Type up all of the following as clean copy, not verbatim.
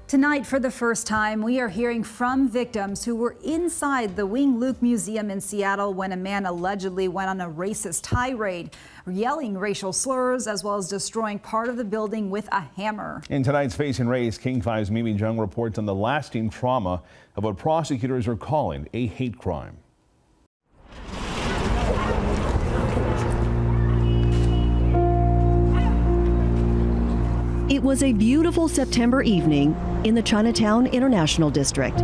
Tonight, for the first time, we are hearing from victims who were inside the Wing Luke Museum in Seattle when a man allegedly went on a racist tirade, yelling racial slurs as well as destroying part of the building with a hammer. In tonight's Face and Race, King 5's Mimi Jung reports on the lasting trauma of what prosecutors are calling a hate crime. It was a beautiful September evening in the Chinatown-International District.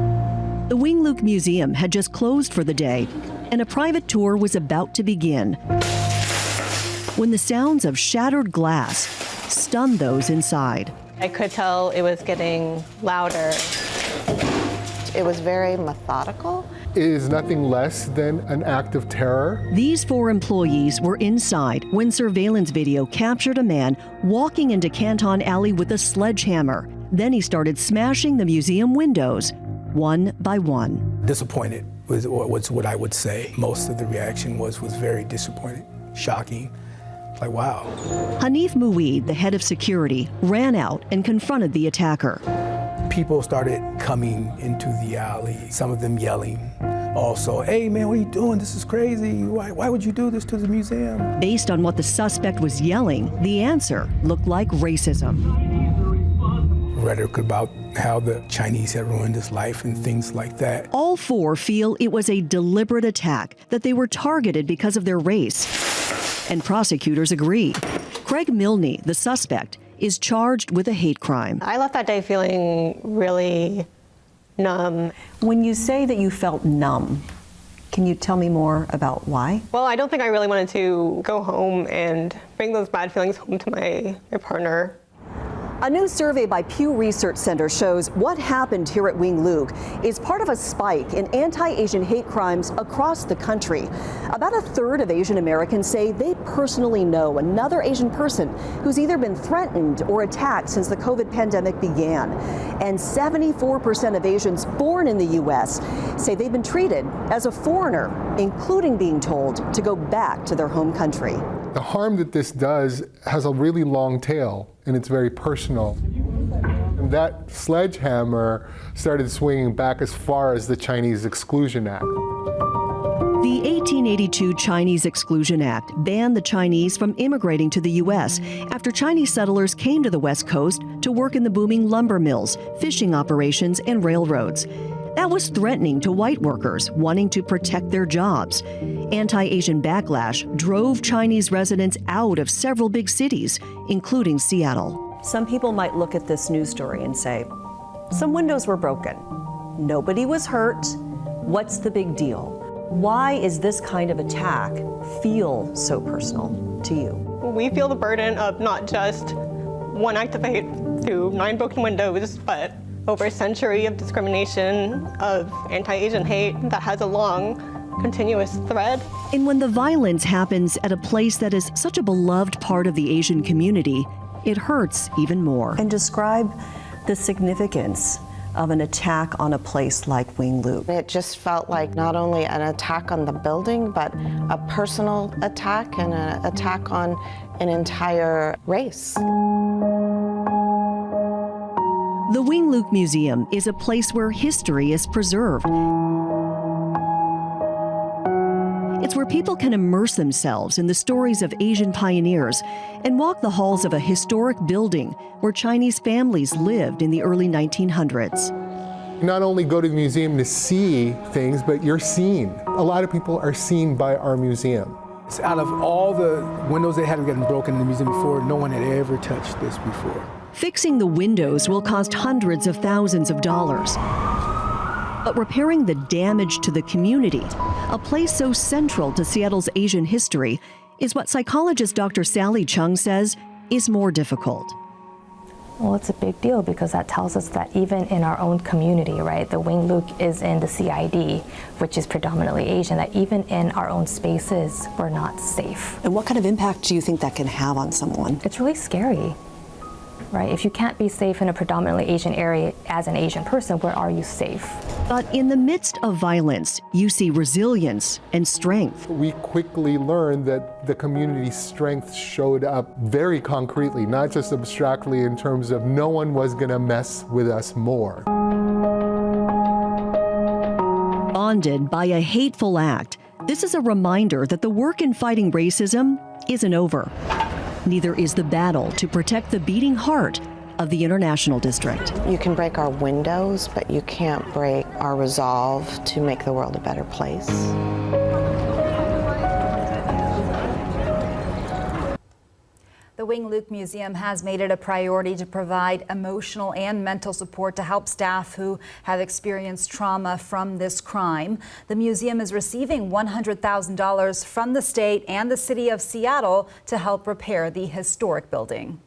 The Wing Luke Museum had just closed for the day, and a private tour was about to begin when the sounds of shattered glass stunned those inside. I could tell it was getting louder. It was very methodical. It is nothing less than an act of terror. These 4 employees were inside when surveillance video captured a man walking into Canton Alley with a sledgehammer. Then he started smashing the museum windows, one by one. Disappointed was what I would say. Most of the reaction was very disappointed, shocking. Like, wow. Hanif Mueed, the head of security, ran out and confronted the attacker. People started coming into the alley, some of them yelling. Also, hey man, what are you doing? This is crazy. Why would you do this to the museum? Based on what the suspect was yelling, the answer looked like racism. Rhetoric about how the Chinese had ruined his life and things like that. All 4 feel it was a deliberate attack, that they were targeted because of their race. And prosecutors agree. Craig Milne, the suspect, is charged with a hate crime. I left that day feeling really numb. When you say that you felt numb, can you tell me more about why? Well, I don't think I really wanted to go home and bring those bad feelings home to my partner. A new survey by Pew Research Center shows what happened here at Wing Luke is part of a spike in anti-Asian hate crimes across the country. About a third of Asian Americans say they personally know another Asian person who's either been threatened or attacked since the COVID pandemic began. And 74% of Asians born in the U.S. say they've been treated as a foreigner, including being told to go back to their home country. The harm that this does has a really long tail, and it's very personal. And that sledgehammer started swinging back as far as the Chinese Exclusion Act. The 1882 Chinese Exclusion Act banned the Chinese from immigrating to the U.S. after Chinese settlers came to the West Coast to work in the booming lumber mills, fishing operations, and railroads. That was threatening to white workers wanting to protect their jobs. Anti-Asian backlash drove Chinese residents out of several big cities, including Seattle. Some people might look at this news story and say, some windows were broken. Nobody was hurt. What's the big deal? Why is this kind of attack feel so personal to you? We feel the burden of not just one act of hate through 9 broken windows, but over a century of discrimination, of anti-Asian hate that has a long, continuous thread. And when the violence happens at a place that is such a beloved part of the Asian community, it hurts even more. And describe the significance of an attack on a place like Wing Luke. It just felt like not only an attack on the building, but a personal attack and an attack on an entire race. The Wing Luke Museum is a place where history is preserved. It's where people can immerse themselves in the stories of Asian pioneers and walk the halls of a historic building where Chinese families lived in the early 1900s. You not only go to the museum to see things, but you're seen. A lot of people are seen by our museum. Out of all the windows that had gotten broken in the museum before, no one had ever touched this before. Fixing the windows will cost hundreds of thousands of dollars. But repairing the damage to the community, a place so central to Seattle's Asian history, is what psychologist Dr. Sally Chung says is more difficult. Well, it's a big deal because that tells us that even in our own community, right, the Wing Luke is in the CID, which is predominantly Asian, that even in our own spaces, we're not safe. And what kind of impact do you think that can have on someone? It's really scary. right? If you can't be safe in a predominantly Asian area as an Asian person, where are you safe? But in the midst of violence, you see resilience and strength. We quickly learned that the community's strength showed up very concretely, not just abstractly in terms of no one was going to mess with us more. Bonded by a hateful act, this is a reminder that the work in fighting racism isn't over. Neither is the battle to protect the beating heart of the International District. You can break our windows, but you can't break our resolve to make the world a better place. The Wing Luke Museum has made it a priority to provide emotional and mental support to help staff who have experienced trauma from this crime. The museum is receiving $100,000 from the state and the city of Seattle to help repair the historic building.